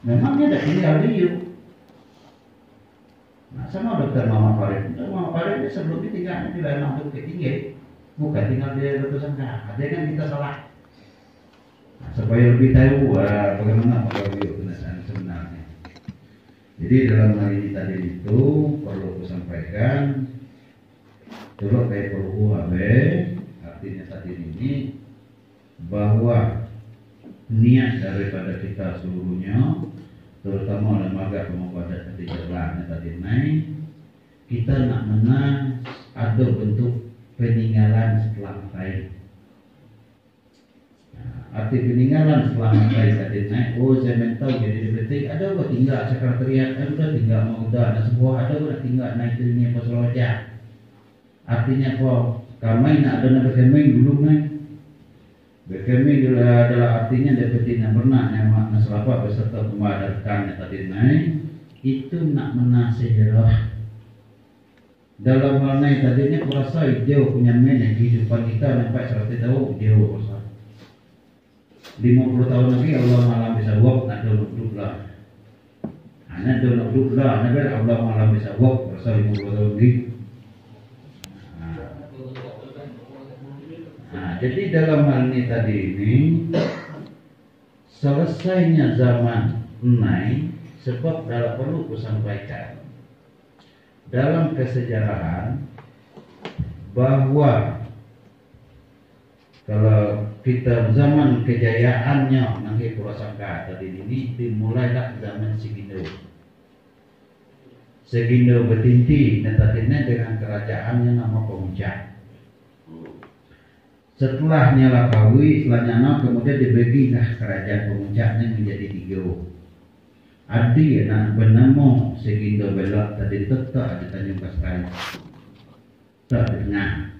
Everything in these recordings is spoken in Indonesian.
Memang dia ada tinggal di Yu. Nah, sama dokter Mama Farid. Mama Farid dia sebelum ini tinggalnya di daerah Bukit Tinggi, bukan tinggal di Letusan Kah. Ada kan kita salah. Nah, supaya lebih tahu bagaimana Yu kenasan sebenarnya. Jadi dalam hal ini tadi itu perlu aku sampaikan dulu kayak perlu UHB, artinya tadi ini bahwa niat daripada kita seluruhnya, terutama lembaga pemuda kejaksaan tadi naik, kita nak menang ada bentuk peninggalan setelah mati. Arti peninggalan setelah mati tadi naik, saya tahu jadi detik ada apa tinggal sekretariat, ada tinggal muda, ada sebuah ada apa tinggal naik dunia pasoloja. Artinya kok kami nak ada nak kami dulu naik. Kami adalah artinya dapetin yang pernah yang makna selapa beserta pemadatannya tadi naik itu nak menasihat dalam hal naik tadinya kurasa jauh punya yang kehidupan kita sampai 100 tahun jauh kurasa 50 tahun lagi Allah malam bisa wak nak duduk lah hanya duduk lah Allah malam bisa wak kurasa 50 tahun lagi. Jadi dalam hal ini tadi ini selesainya zaman naik sebab perlu kusampaikan dalam kesejarahan bahwa kalau kita zaman kejayaannya nanti Purasangka tadi ini dimulailah zaman Segindo. Segindo bertinti tadinya dengan kerajaannya nama Pemuncak. Setelah Nyala Kawi, setelah Nyala kemudian dibagilah kerajaan Pemuncaknya menjadi 3. Adi nak bernama Segindo Belok tadi tetap ada Tanjung Kaskai. Tak dengar.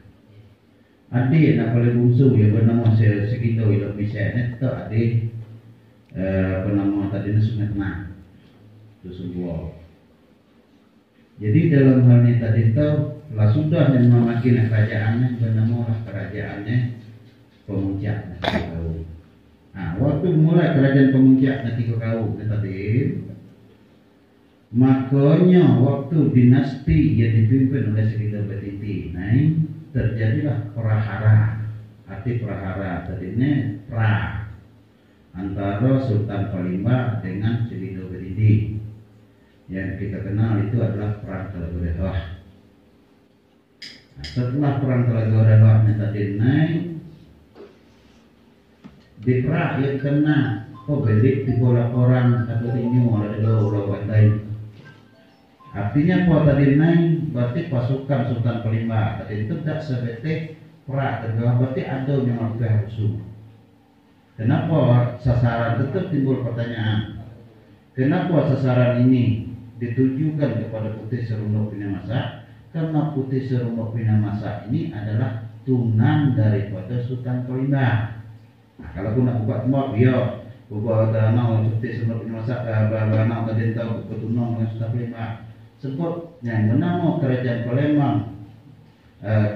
Adi nak paling bungsu yang bernama Segindo Belok Misalnya tetap ada bernama tadi Sungai Tengah. Itu sebuah. Jadi dalam hal ini tadi tahu lah sudah yang memakin kerajaannya bernama kerajaannya Pemuncak Nanti. Nah, waktu mulai kerajaan Pemuncak Nanti tadi, makanya waktu dinasti yang dipimpin oleh Segindo Betiti, terjadilah prahara. Arti prahara tadinya pra antara Sultan Palimba dengan Segindo Betiti. Yang kita kenal itu adalah perang Talaga. Setelah perang Talaga tadi naik di perang yang kena belik di bola orang atau ini oleh dua bandai. Artinya kalau tadi naik berarti pasukan Sultan Palimba tadi itu tidak seperti perang Talaga berarti ada yang harus musuh. Kenapa sasaran tetap timbul pertanyaan? Kenapa sasaran ini ditujukan kepada Putih Serundok Pinamasa? Karena Putih Serundok Pinamasa ini adalah tunan daripada Sultan Palimba. Nah, kalau aku nak buka semua, ya, buka tanah Putih Serundok Pinamasa, tanah tadi tahu ketunan dengan Sultan Palimba. Sebab yang bernama Kerajaan Palembang,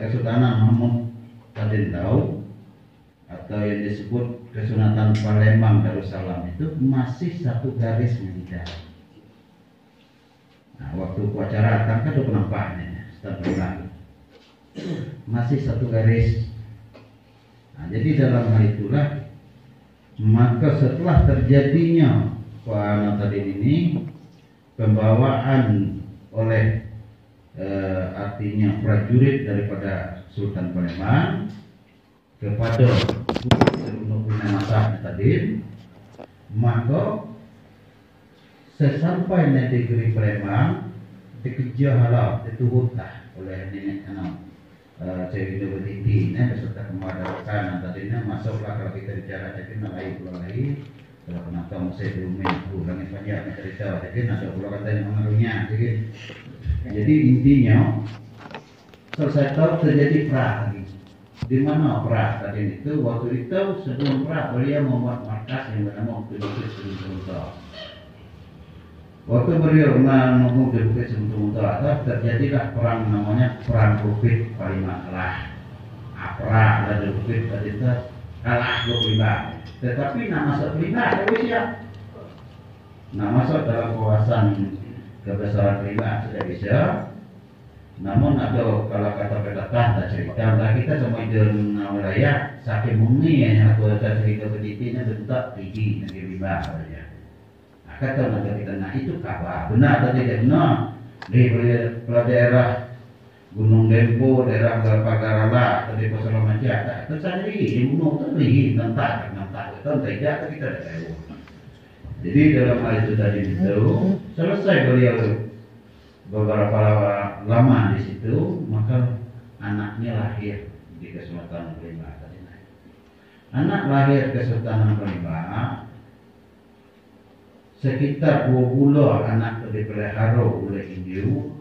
Kesultanan Mahmud tadi tahu, atau yang disebut Kesultanan Palembang Darussalam itu masih satu garis militer. Nah, waktu upacara kan ada penampaknya setelah masih satu garis. Nah, jadi dalam hal itulah maka setelah terjadinya tadi ini pembawaan oleh artinya prajurit daripada Sultan Palembang kepada Pinamasa tadi, maka sesampainya di negeri Palembang dikejar halau dituhutlah oleh nenek Segindo Betiti beserta kemadarakan tadinya masuklah kalau kita bicara jadi lain pulau lain kalau kenapa Musa belum langit panjang cerita jadi ada pulau kata yang mengaruhnya jadi intinya selesai tahu terjadi perang lagi. Di mana perang tadi itu waktu itu sebelum perang beliau membuat markas yang bernama Bukit Sementara. Waktu beliau membangun Bukit Sementara terjadilah perang namanya perang Bukit Palimba kalah. Perang ada Bukit tadi itu kalah Palimba. Tetapi nama Palimba ada siap. Nah, masuk dalam kawasan kebesaran kelima sudah bisa. Namun ada kalau kata-kata tak cerita, nah kita semua dalam wilayah saking mungkin yang aku ada cerita petipinya bentuk tinggi negeri lima saja. Nah, kata nanti kita nah itu kabar benar atau tidak benar di daerah Gunung Dempo, daerah Pagarala, atau di Pasalamanca, itu sendiri di gunung itu lagi nantak itu tidak kita ada tahu. Jadi dalam hal itu tadi itu selesai beliau beberapa lama di situ, maka anaknya lahir di Kesultanan Kelima tadi. Anak lahir Kesultanan Kelima sekitar 2 bulan anak dipelihara oleh Hindu.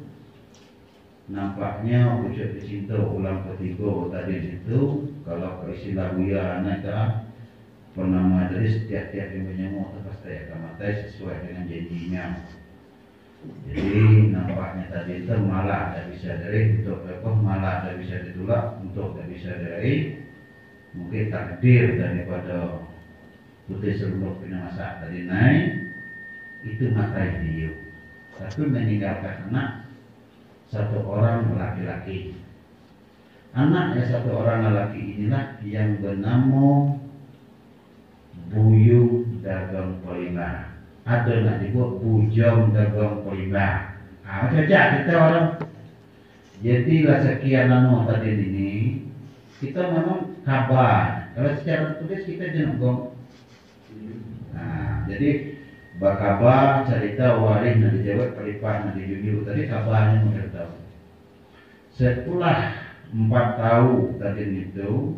Nampaknya wujud cinta ulang ketiga tadi itu kalau keislamuan mereka pernah majelis tiap-tiap yang menyemut atas saya kamatai sesuai dengan janjinya. Jadi nampaknya tadi itu malah tidak bisa dari untuk apa malah tidak bisa ditolak untuk tidak bisa dari mungkin takdir daripada putih seluruh masa tadi naik itu matai dia tapi meninggalkan anak satu orang laki-laki. Anaknya satu orang laki inilah yang bernama Buyung Dagang Polima. Ada nak disebut Bujang Dagang Polima. Macam kita orang. Jadilah sekian nama tadi ini kita memang kabar. Kalau secara tulis kita jenggong. Nah, jadi bakabar cerita waris nanti jawab pelipah nanti jujur tadi kabarnya mau tahu. Setelah 4 tahun tadi itu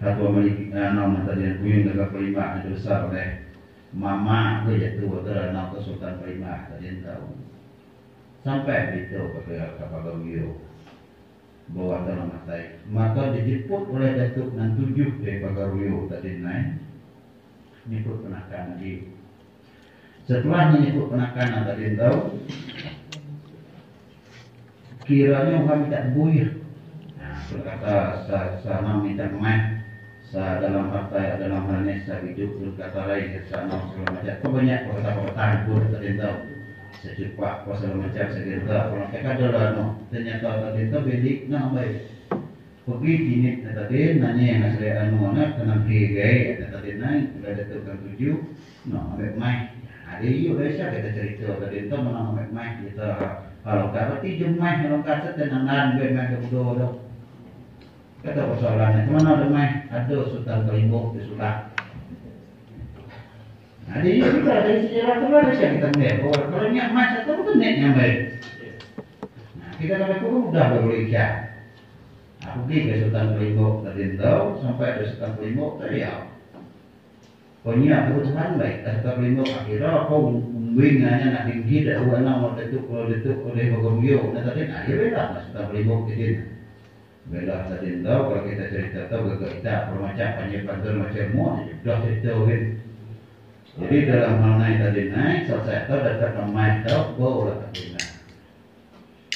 satu memiliki nama tadi yang Buyung Dagang Polima itu besar oleh mama itu jatuh adalah nama Kesultanan Polima tadi tahu sampai itu ke Pagaruyo bawa dalam matai maka dijemput oleh Datuk nan 7 dari Pagaruyo tadi naik nyebut penakanan di setelah menyebut penakanan tadi tahu kiranya orang minta buyur. Nah, berkata sama minta kemah dalam partai dalam hal ini saya hidup berkata lain sama segala macam. Kau banyak kata-kata pun tadi tahu secepat segala macam segala kalau mereka adalah no ternyata tadi tahu bedik nak baik. Pergi ini tadi nanya yang asli anu anak tenang gay tadi naik sudah datang 7 no baik mai. Ada yuk biasa kita cerita tadi itu menang mai kita kalau berarti jemaah kalau kata tenanan gue main kemudian kata persoalannya kemana ada main ada Sultan Kalimbok di Sulak. Nah jadi kita dari sejarah itu ada yang kita melihat bahwa kalau niat mas itu bukan niatnya baik. Nah kita kalau itu mudah berulikan. Aku pergi ke Sultan Kalimbok tadi tahu sampai ke Sultan Kalimbok tadi ya. Punya kebutuhan baik, Sultan Kalimbok akhirnya kau bingannya nak tinggi dah warna mau detuk oleh Bagaruyo nah tadi nah ya beda Sultan Kalimbok itu beda tadi tahu kalau kita cerita tahu gak kita permacam panjang macam mau sudah cerita kan jadi dalam hal naik tadi naik selesai tahu dapat ramai tahu bawa tadi naik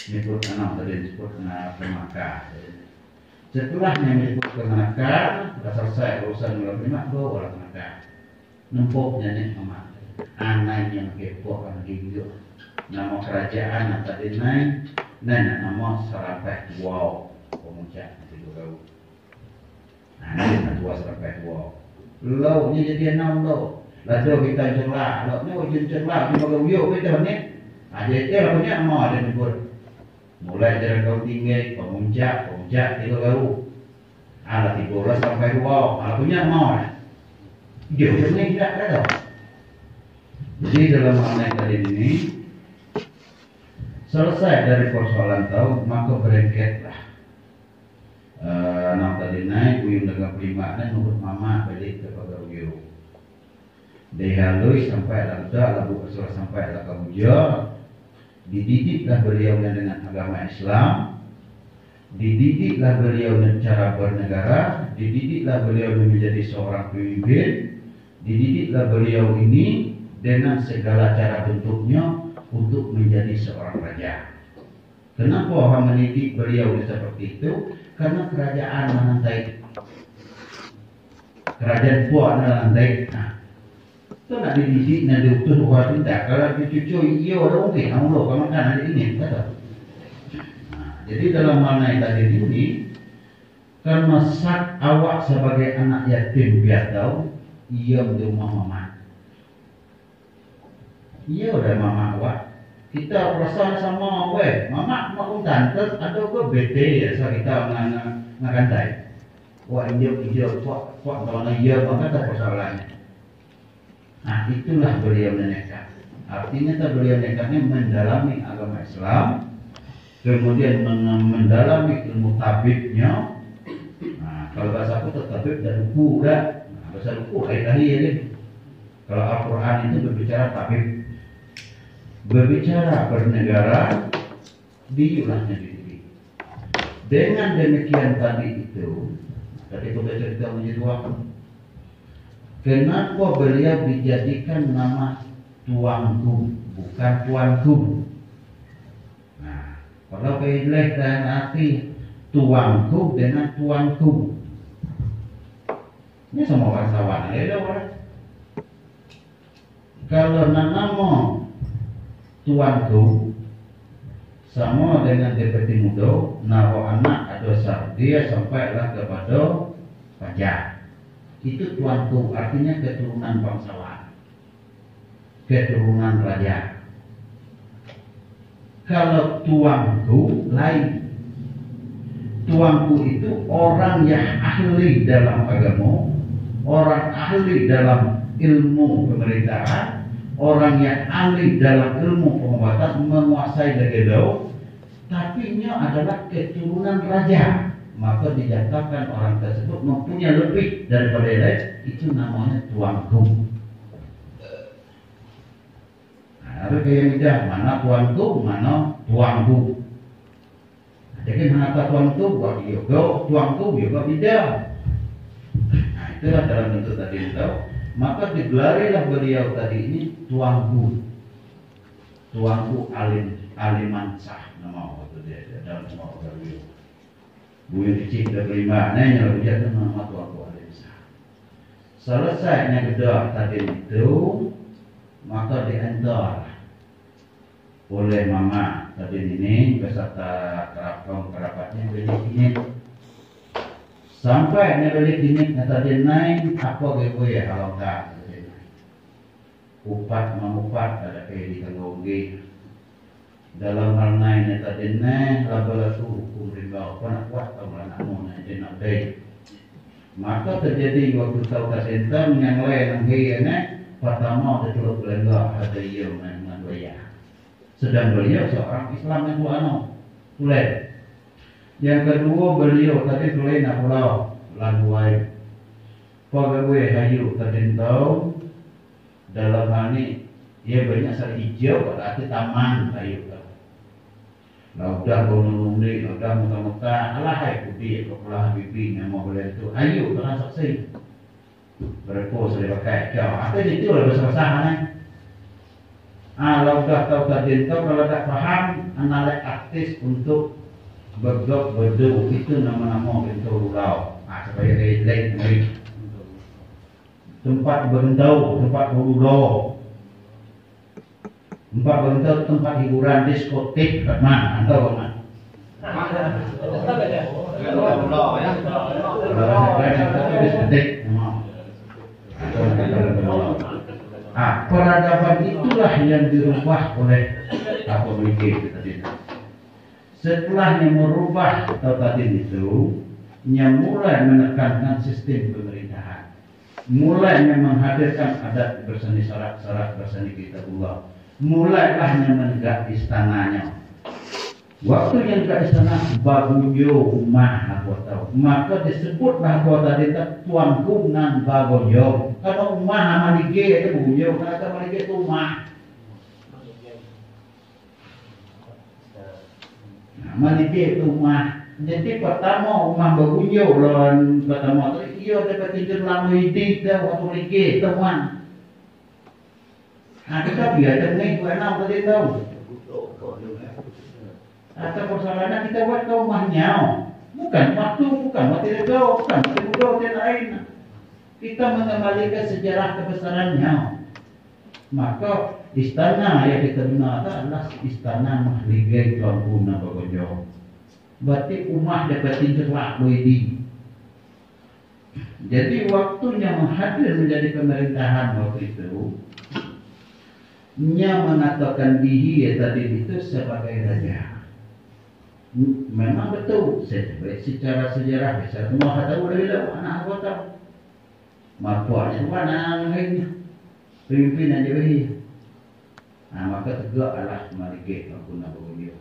menyebut anak tadi disebut anak pemakar setelahnya menyebut pemakar sudah selesai urusan mulai bawa pemakar nempoknya nih amat anak yang kepo kan gitu nama kerajaan tadi naik dan nama Serapeh Wow pemuncak itu kau nah ini tua Serapeh Wow lo ni jadi enam lo lalu kita cerlah lo ni ujung cerlah di Bagaruyo kita ni ada itu lah punya nama ada nyebut mulai dari kau tinggi pemuncak itu kau ala 13 sampai Wow ala punya nama jauh ni tidak ada. Jadi dalam hal yang tadi ini selesai dari persoalan tahu maka berengketlah nama tadi naik Buyung Dagang Polima dan menurut mama balik ke Pagaruyo. Dihalui sampai lalu labu kesal sampai lalu kemuja dididiklah beliau dengan agama Islam, dididiklah beliau dengan cara bernegara, dididiklah beliau menjadi seorang pemimpin, dididiklah beliau ini dengan segala cara bentuknya untuk menjadi seorang raja. Kenapa orang mendidik beliau seperti itu? Karena kerajaan menantai kerajaan buat menantai. Nah, Itu nak dididik, nak diutus buat tidak. Kalau cucu iya orang mungkin, kamu loh, kamu kan ada ini, betul. Jadi dalam makna yang tadi ini, karena saat awak sebagai anak yatim piatu, ia di rumah mama. Iya udah mama awak. Kita perasaan sama mama mau tante, ada ke bete ya, so kita ngakantai. Wah iya, kuat kalau iya, maka tak persoalannya. Nah itulah beliau nekat. Artinya beliau nekatnya mendalami agama Islam, kemudian mendalami ilmu tabibnya. Nah kalau bahasa aku tabib dan ruku dah. Nah, bahasa ruku tadi ya. Kalau Al-Quran itu berbicara tabib, berbicara bernegara, diulahnya diri. Dengan demikian tadi itu, tadi kita cerita menjadi waktu. Kenapa beliau dijadikan nama tuanku, bukan tuanku? Nah, kalau pilih dan arti tuanku dengan tuanku, ini semua bangsawan ya orang. Kalau nama tuanku sama dengan deputi muda, naruh anak atau dia sampailah kepada pajak. Itu tuanku, artinya keturunan bangsawan, keturunan raja. Kalau tuanku lain, tuanku itu orang yang ahli dalam agama, orang ahli dalam ilmu pemerintahan, orang yang ahli dalam ilmu pengobatan, menguasai negara, tapi nya adalah keturunan raja. Maka dinyatakan orang tersebut mempunyai lebih daripada lain, itu namanya tuanku. Nah, ada kayak mudah, mana tuanku, mana tuanku. Jadi mana tuanku, buat yoga, tuanku yoga beda. Nah itulah dalam bentuk tadi itu. Maka digelarilah beliau tadi ini tuanku, tuanku alimansah nama waktu dia dalam semua beliau. Buyut kecil kelima, nanya lebih jatuh nama tuanku alimansah. Selesainya kedua tadi itu, maka diantar oleh mama tadi ini beserta kerabatnya beli sampai beli ini tadi naik apa gue ya kalau enggak upat mengupat ada kayak di tenggogi dalam hal naik tadi naik label itu hukum riba apa kuat kalau anakmu naik jenazah. Maka terjadi waktu tahu kasenten yang lain yang pertama ada telur belengga ada iya dengan doya. Sedang beliau seorang Islam yang tulen. Yang kedua beliau tadi tulen nak pulau laguai. Pagawe hayu terintau dalam hal ini ia banyak sari hijau pada arti taman hayu. Laudah gunung-gunung, laudah muka-muka, alahai putih, kepala bibi yang mau boleh itu hayu dengan saksi. Berpos dari pakai jauh. Apa itu lebih besar-besaran laudah tahu tadi itu kalau tak paham analek aktif untuk bergok berdu itu nama-nama pintu rulau. Supaya lain tempat berendau, tempat berulau, tempat berendau, tempat hiburan diskotik, mana? Antau mana? Diskotik. Peradaban itulah yang dirubah oleh apa begitu tadi. Setelahnya merubah atau tadi itu, mulai menekankan sistem pemerintahan, mulai menghadirkan adat berseni syarat berseni kitabullah, mulailah menegak istananya. Waktu yang ke istana Bagunyo mah aku tahu, maka disebutlah bahwa tadi tuanku nan Bagunyo. Kalau mah malige itu Bagunyo, kata malige itu mah. Nah, malige itu mah. Jadi pertama mah Bagunyo lawan pertama tu iyo dapat tidur lama hidup dah waktu malige teman. Nah kita biar ni kau enam tadi tahu. Atau persoalannya kita buat kau mahnya, bukan waktu, bukan waktu legau, bukan waktu legau dan lain. Kita mengembalikan sejarah kebesarannya. Maka istana yang kita gunakan adalah istana mahligai Tuan Guna Bagojo. Berarti umat dapat cerlah di. Jadi waktunya menghadir menjadi pemerintahan waktu itu, nya mengatakan diri ya tadi itu sebagai raja. Memang betul, secara sejarah bisa semua tahu dari anak anggota. Makanya mana lainnya pimpinan jadi. Nah maka tegak Allah marike Guna Bagojo.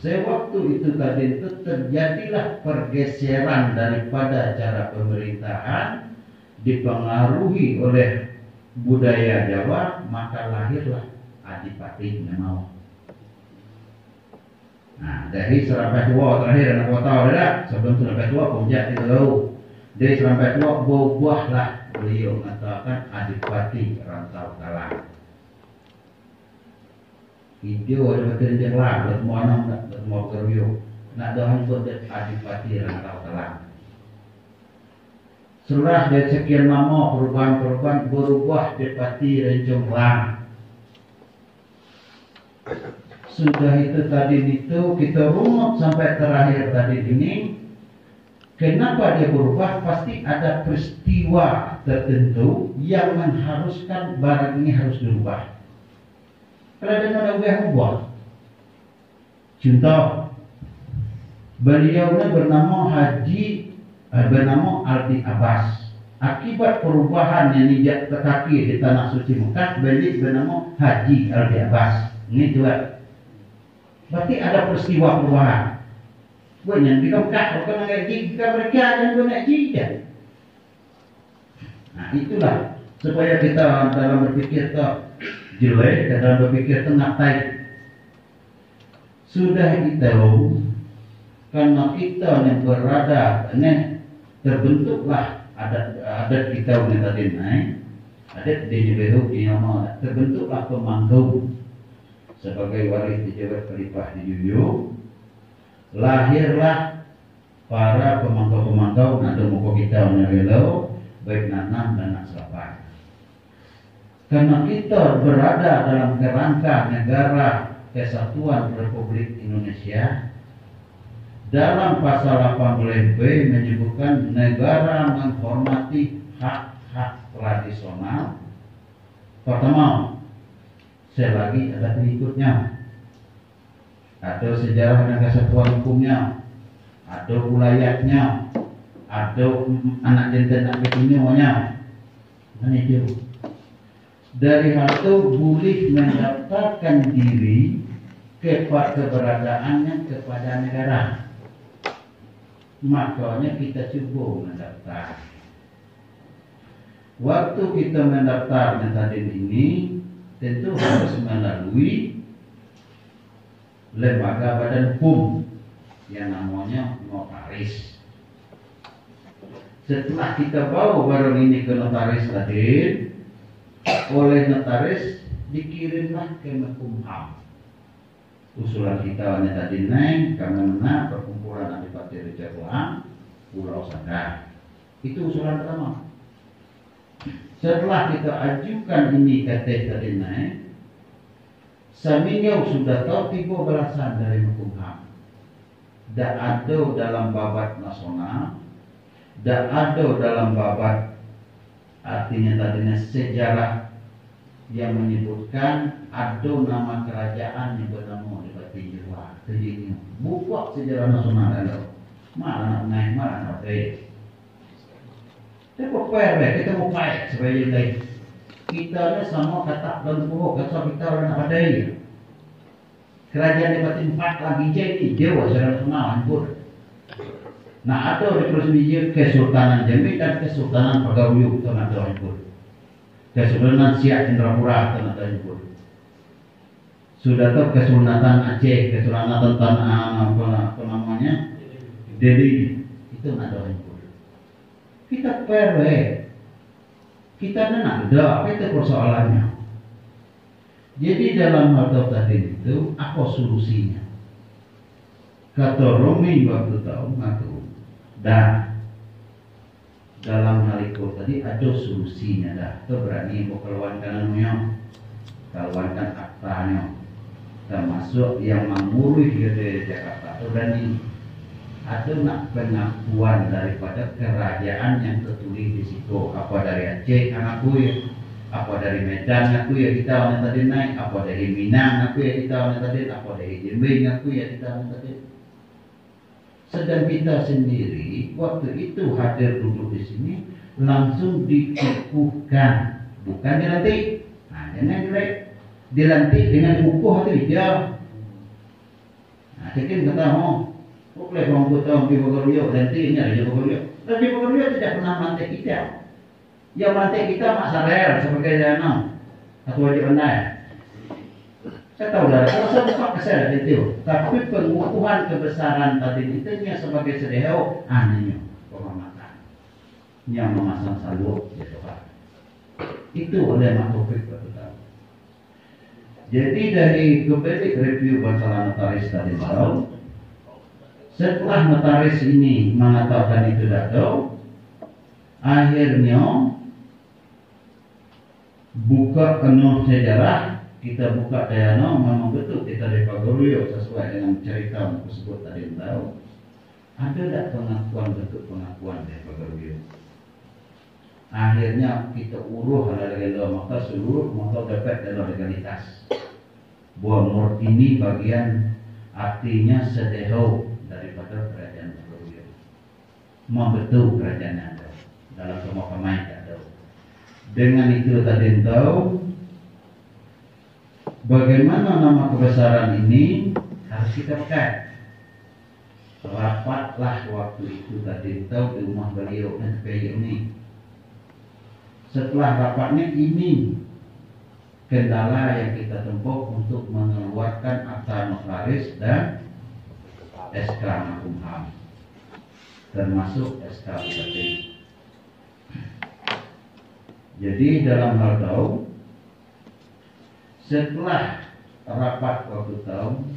Sewaktu itu tadi itu terjadilah pergeseran daripada cara pemerintahan dipengaruhi oleh budaya Jawa, maka lahirlah Adipati Nemawa. Nah dari Serampai Tua terakhir anak kota adalah sebelum Serampai Tua puncak itu tahu. Dari Serampai Tua buahlah beliau mengatakan Adipati Rantau Talang. Video ada betul dia lah, buat mau anak, buat mau kerja, nak doang buat Adipati Rantau Talang. Setelah dari sekian lama perubahan berubah Adipati Rencong Lang. Sudah itu tadi itu kita runut sampai terakhir tadi ini. Kenapa dia berubah? Pasti ada peristiwa tertentu yang mengharuskan barang ini harus dirubah. Kalau ada ubah. Contoh, beliau bernama Aldi Abbas. Akibat perubahan yang dijak kaki di tanah suci Mekah, beliau bernama Haji Aldi Abbas. Ini juga. Berarti ada peristiwa perubahan. Bukan di Mekah, bukan ngaji mereka dan bukan ngaji. Nah itulah supaya kita dalam berpikir jelek dan dalam berpikir tengah taik. Sudah itu karena kita yang berada terbentuklah adat kita yang tadi naik adat di Jebehu di nama terbentuklah pemangku sebagai waris di Jawa Khalifah di Yuyu. Lahirlah para pemangku ada muka kita yang belau baik nanam dan nasabah. Karena kita berada dalam kerangka negara Kesatuan Republik Indonesia, dalam pasal 18B menyebutkan negara menghormati hak-hak tradisional. Pertama, selagi ada pengikutnya, ada sejarah dan kesatuan hukumnya, ada wilayahnya, ada anak jantan anak ketuanya, dan itu. Dari hal itu boleh mendaftarkan diri keberadaannya kepada negara. Makanya kita coba mendaftar. Waktu kita mendaftar tadi ini tentu harus melalui lembaga badan hukum yang namanya notaris. Setelah kita bawa barang ini ke notaris tadi, oleh notaris dikirimlah ke Menkumham. Usulan kita tadi naik karena perkumpulan Adipati Rencong Pulau Sanggar. Itu usulan pertama. Setelah kita ajukan ini ke tadi naik, Samingau sudah tahu 3 belasan dari Menkumham. Dan ada dalam babat nasional, dan ada dalam babat artinya tadinya sejarah yang menyebutkan ada nama kerajaan yang bernama Adipati Jawa. Jadi buku sejarah nasional ada. Mana nak naik, mana nak naik. Kita kita mau baik sebagai lain. Kita ni sama kata dan buku kata kita orang nak ada. Kerajaan Adipati 4 lagi jadi Jawa secara nasional hancur. Nah ada representasi Kesultanan Jambi dan Kesultanan Pagauyuk itu ada hancur. Kesultanan Siak Indrapura itu ada hancur. Sudah tahu Kesultanan Aceh, Kesultanan Tanah apa namanya Delhi itu ada hancur. Kita perwe, kita nak ada itu persoalannya. Jadi dalam hal tadi itu apa solusinya? Kata Romi waktu tahu ngaku. Dan dalam hal itu tadi ada solusinya dah. Kita berani keluarkan keluarkan aktanya, termasuk yang mengurus di Jakarta itu berani. Ada nak pengakuan daripada kerajaan yang tertulis di situ, apa dari Aceh anakku ya, apa dari Medan aku ya kita orang tadi naik, apa dari Minang aku ya kita orang tadi, apa dari Jambi aku ya kita orang tadi. Sedang kita sendiri waktu itu hadir duduk di sini langsung dikukuhkan, bukan dilantik. Nah, jangan dilantik dengan kukuh hati dia. Nah, jadi kata boleh orang tahu di Bogoryo dan ini ada di Bogoryo. Dan di Bogoryo tidak pernah melantik kita. Yang melantik kita Mak Sarel sebagai dana atau wajib anda. Saya tahu dah, kalau saya buka kesal itu. Tapi pengukuhan kebesaran tadi itu sebagai sedeo anehnya penghormatan yang memasang salur gitu Pak. Itu oleh Mak Taufik betul. Jadi dari kembali review masalah notaris tadi tahu. Setelah notaris ini mengatakan itu tahu, akhirnya buka penuh sejarah, kita buka dayana, memang betul kita di Pagoryo sesuai dengan cerita tersebut tadi tahu. Ada tak pengakuan bentuk pengakuan di Pagoryo? Akhirnya kita uruh ala legenda maka seluruh maka dapat dalam legalitas. Buah ini bagian artinya sedehau daripada kerajaan Pagoryo. Membetul kerajaan ada dalam semua pemain ada. Dengan itu tadi tahu bagaimana nama kebesaran ini harus kita pakai. Rapatlah waktu itu tadi tahu di rumah beliau dan beliau ini. Setelah rapatnya ini kendala yang kita tempuh untuk mengeluarkan akta notaris dan SK Kumham, termasuk SK Bupati. Jadi dalam hal tahu, setelah rapat waktu tahu,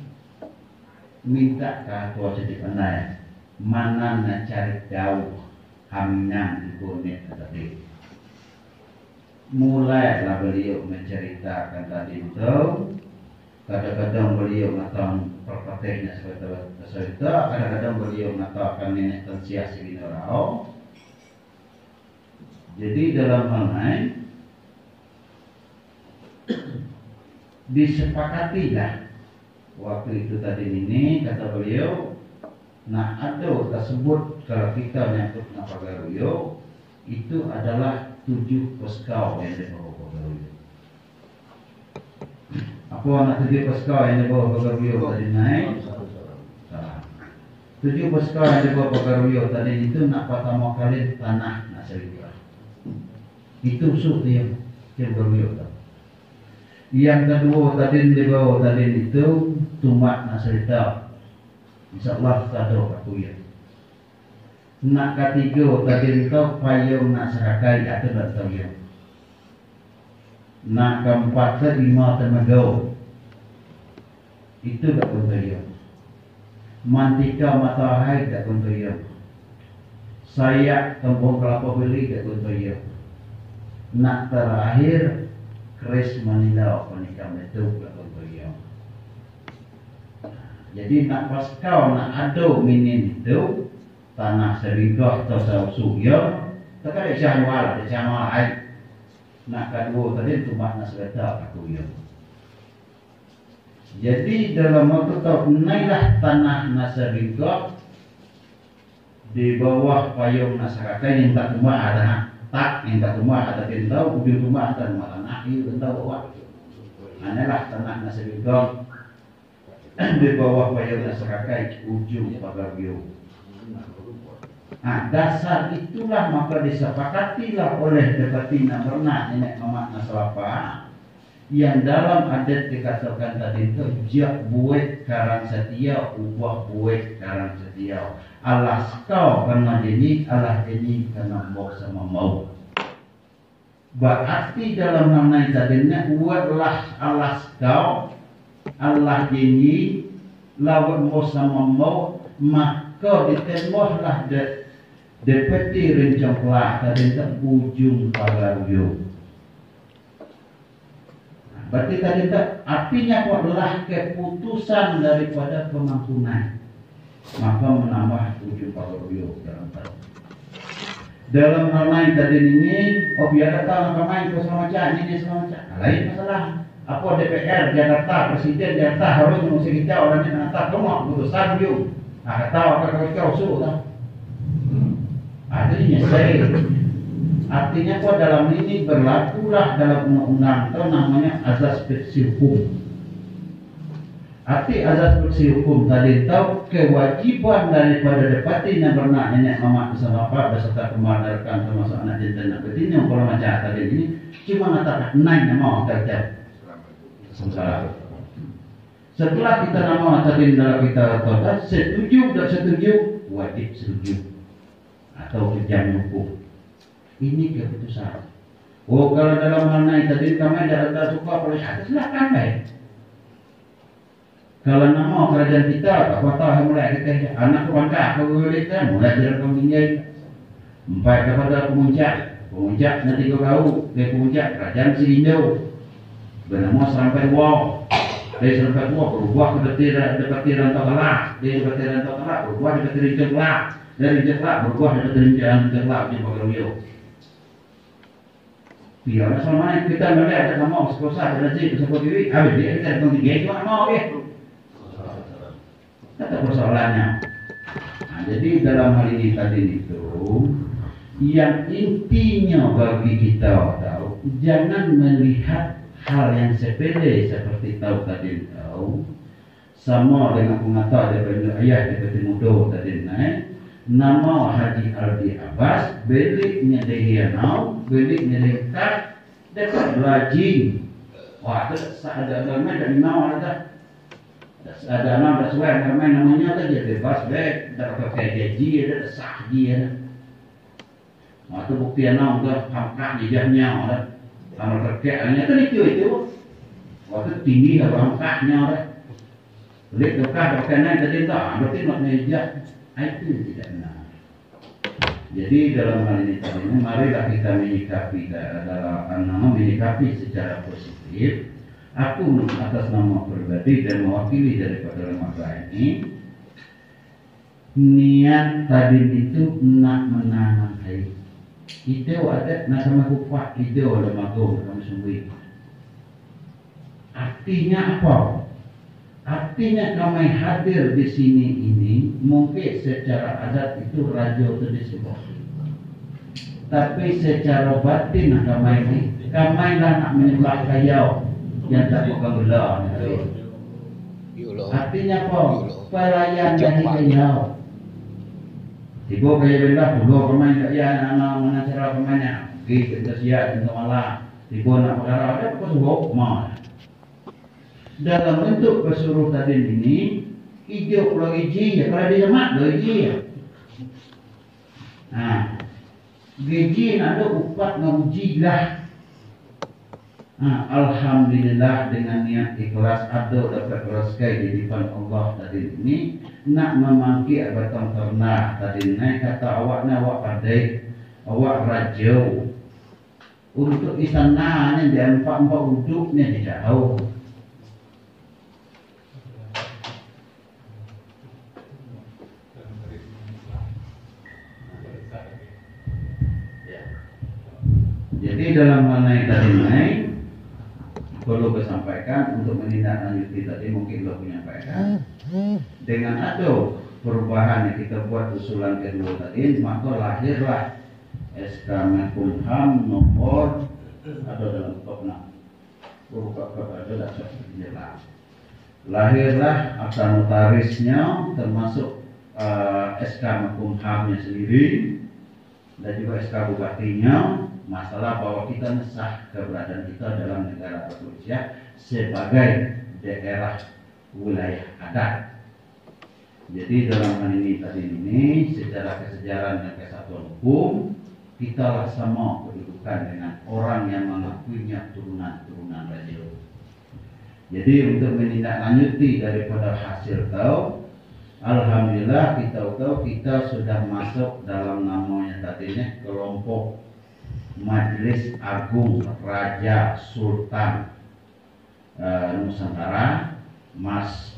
minta ke ketua sedih pandai, mana nak cari jauh hamnang ikonik tadi. Mulailah beliau menceritakan tadi itu. Kadang-kadang beliau mengatakan perpatihnya seperti itu, kadang-kadang beliau mengatakan nenek tensiah seginarau. Jadi dalam hal lain disepakatilah waktu itu tadi ini kata beliau, nah ada tersebut kalau kita menyangkut Pagoryo itu adalah 7 poskau yang dibawa Pagoryo. Apa anak 7 poskau yang dibawa Pagoryo tadi naik? Salah. 7 poskau yang dibawa Pagoryo tadi itu nak pertama kali tanah nak serikah. Itu sudah yang Pagoryo. Yang kedua tadi dibawa tadi itu tumak nak serikah. InsyaAllah kado aku ya. Nak ketiga tadi itu payung nak serakai atau nak tahu ya. Nak keempat ke 5 temagau. Itu tak konterium. Mantika matahari tak konterium. Sayak tembong kelapa beli tak konterium. Nak terakhir keris Manila penikam itu tak konterium. Jadi nak paskau nak ado minin itu tanah serigah atau sugyo tak ada syahwal, ada syahwal. Nak kedua tadi itu makna sebeta aku ya. Jadi dalam waktu tahun naiklah tanah Nasarigah di bawah payung Nasarakai yang tak rumah ada tak yang tak rumah ada tentau ujung rumah ada rumah tanah itu tentau bawah. Analah tanah Nasarigah di bawah payung Nasarakai ujung Pagoryo. Nah, dasar itulah maka disepakatilah oleh Depatina Bernak nenek mamak Nasalapa yang dalam adat dikatakan tadi itu jak buat karang setia ubah buat karang setia alas kau karena jenis alas jenis karena mau sama mau. Berarti dalam nama tadinya buatlah alas kau alas jenis lawan mau sama mau maka ditemulah Depeti rencong kelak tadi ujung pagaruyung. Berarti tadi artinya adalah keputusan daripada pemangkunan, maka menambah ujung pagaruyung dalam hal lain tadi ini. Oh biar datang main ke semacam ini semacam lain masalah. Apa DPR Jakarta, Presiden Jakarta harus mengusir kita orangnya nanti kamu keputusan yuk. Nah tahu apa kau usul tak? Artinya saya. Artinya kok dalam ini berlakulah dalam undang-undang atau namanya azas fiksi hukum. Arti azas fiksi hukum tadi tahu kewajiban daripada depati yang pernah nenek mama bisa bapak beserta kemardarkan termasuk anak jantan dan betina kalau macam tadi ini cuma mengatakan naik mau kerja. Setelah kita nama tadi dalam kita kata setuju tak setuju wajib setuju atau kejam hukum. Ini keputusan. Oh kalau dalam hal ini tadi kami tidak suka oleh satu silakan baik. Kalau nama kerajaan kita apa tahu mulai kita anak bangka kita mulai dari pembinjai sampai kepada pemuncak nanti kau tahu ke puncak kerajaan Sindau bernama sampai wow. Dari sampai wow berubah ke depatiran Tokelak, dari depatiran Tokelak berubah ke depatiran Jeklak, dari Jeklak berubah ke depatiran Jeklak di Pagaruyung. Biar selama ini kita melihat ada mau sekolah ada sih sekolah diri, habis dia kita datang tiga itu mau ya. Tetap persoalannya. Nah, jadi dalam hal ini tadi itu yang intinya bagi kita tahu jangan melihat hal yang sepele seperti tahu tadi tahu sama dengan pengetahuan daripada ayah daripada mudo tadi naik nama Haji Aldi Abbas beliknya Dehianau beliknya Lengkap dekat Belajing. Wah itu ada agama dan nama ada nama sesuai namanya saja bebas baik dapat pakai gaji ada sah dia. Wah itu bukti nama untuk hamkah jejahnya ada. Amal kerjanya kan itu waktu tinggi kalau angkanya lihat dekat karena tadi tak berarti nak meja itu tidak benar. Jadi dalam hal ini tadi marilah kita menyikapi menyikapi secara positif. Aku atas nama pribadi dan mewakili daripada lembaga ini niat tadi itu nak menanam baik. Ide ada nasama kuat ide oleh mago kami sendiri. Artinya apa? Artinya kami hadir di sini ini mungkin secara adat itu raja itu disebut. Tapi secara batin kami lah nak menyembah kayau yang tak bukan belah. Artinya apa? Pelayan dari kayau. Ibu kaya benda dulu pemain kaya anak mana cara pemainnya, kita siap untuk malah. Ibu nak perkara ada apa suruh mal. Dalam bentuk pesuruh tadi ini, hijau pulau gaji ya kalau dia mak gaji ya. Nah, gaji ada upat ngaji lah. Nah, alhamdulillah dengan niat ikhlas ada dapat rezeki di depan Allah tadi ini nak memangki batang ternak tadi ini kata awaknya awak pandai awak rajau untuk istana ni dia empat uduknya tidak tahu. Jadi dalam hal ini tadi ini perlu disampaikan untuk menindaklanjuti tadi mungkin lo menyampaikan dengan ada perubahan yang kita buat usulan kedua tadi maka lahirlah SK Menkumham nomor ada dalam kopna buka ada dasar jelas lahirlah akta notarisnya termasuk SK Menkumhamnya sendiri dan juga SK Bupatinya masalah bahwa kita sah keberadaan kita dalam negara Indonesia sebagai daerah wilayah adat. Jadi dalam hal ini tadi ini secara kesejarahan dan kesatuan hukum kita lah sama kedudukan dengan orang yang mengakuinya turunan-turunan raja. Jadi untuk menindaklanjuti daripada hasil tahu Alhamdulillah kita tahu kita sudah masuk dalam namanya tadinya kelompok Majelis Agung Raja Sultan Nusantara. Mas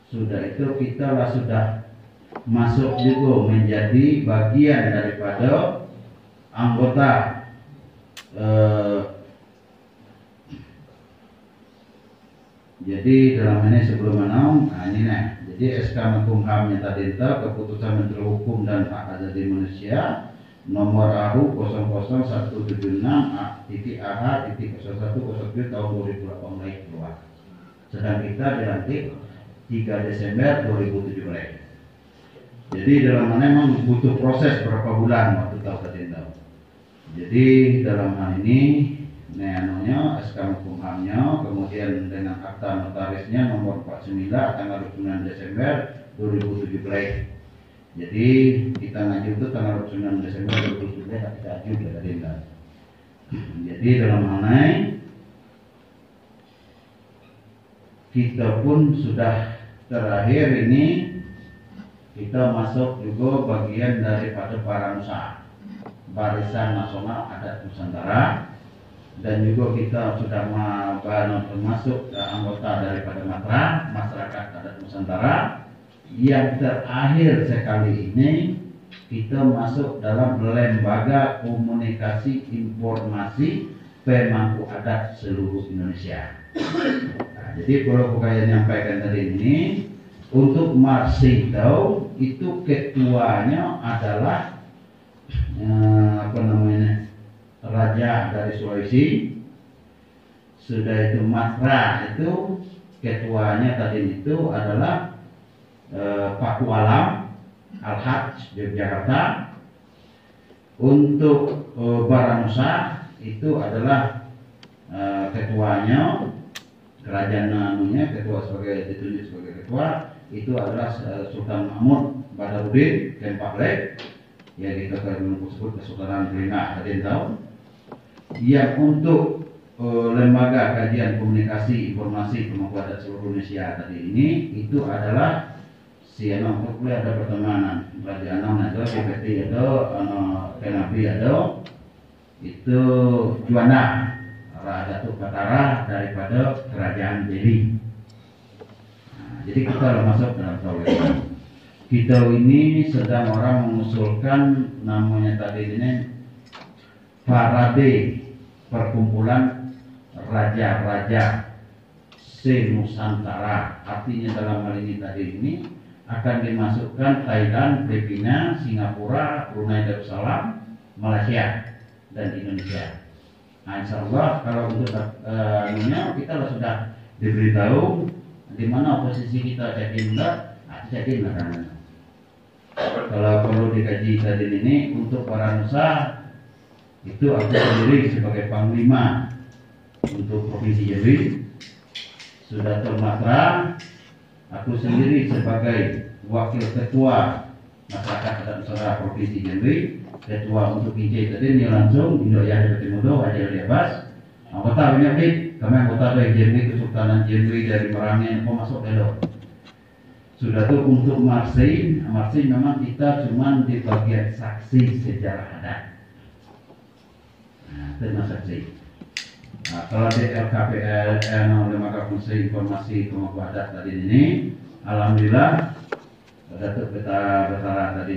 sudah itu kita lah sudah masuk juga menjadi bagian daripada anggota jadi dalam ini sebelum menang, ini nih. Jadi SK Menkumhamnya tadi itu keputusan Menteri Hukum dan Hak Asasi Manusia nomor AHU 00176-AH-0107 tahun 2018 keluar. Sedang kita dilantik 3 Desember 2017. Jadi dalam mana memang butuh proses berapa bulan waktu tahu tadi tahu. Jadi dalam hal ini neanonya SK Menkumhamnya kemudian dengan akta notarisnya nomor 49 tanggal 29 Desember 2017. Jadi kita ngaji itu tanggal 29 Desember 2017 kita ajukan ya tadi. Jadi dalam hal ini kita pun sudah terakhir ini kita masuk juga bagian daripada Baranusa Barisan Nasional Adat Nusantara, dan juga kita sudah termasuk anggota daripada MATRA, Masyarakat Adat Nusantara. Yang terakhir sekali ini kita masuk dalam Lembaga Komunikasi Informasi Pemangku Adat seluruh Indonesia. Nah, jadi kalau saya nyampaikan tadi ini untuk Marsindo itu ketuanya adalah Raja dari Sulawesi. Sudah itu Matra itu ketuanya tadi itu adalah Pak Walam Al-Haj Yogyakarta. Untuk Baranusa itu adalah ketuanya kerajaan namunya ketua sebagai ditunjuk sebagai ketua itu adalah Sultan Mahmud Badarudin Kempahlek yang kita sebut Kesultanan Terengganu tadi tahu. Yang untuk Lembaga Kajian Komunikasi Informasi Pemangku Adat seluruh Indonesia tadi ini itu adalah Sianong Kurkule ada pertemanan Raja Anong ada BPT ada Kenabi ada itu Juanda Raja Batara daripada Kerajaan Delhi. Nah, jadi kita masuk dalam tahun kita ini sedang orang mengusulkan namanya tadi ini Parade Perkumpulan Raja-Raja Se-Nusantara. Artinya dalam hal ini tadi ini akan dimasukkan Thailand, Filipina, Singapura, Brunei Darussalam, Malaysia, dan Indonesia. Nah, insya Allah kalau untuk kita sudah diberitahu di mana posisi kita cekin enggak, cekin lah kan. Kalau perlu dikaji tadi ini untuk Baranusa itu aku sendiri sebagai Panglima untuk Provinsi Jambi, sudah termatra aku sendiri sebagai Wakil Ketua Masyarakat Adat Nusantara Provinsi Jambi, Ketua untuk IJ tadi ini langsung Indo Yahya Timodo Haji Abbas, anggota penyakit kami anggota dari Jambi Kesultanan Jambi dari Merangin mau masuk Edo. Sudah tuh untuk Marsin memang kita cuma di bagian saksi sejarah adat. Nah, terima saksi. Nah, kalau di LKPL Lembaga Komunikasi Informasi Pemangku Adat tadi ini, alhamdulillah Datuk Betara tadi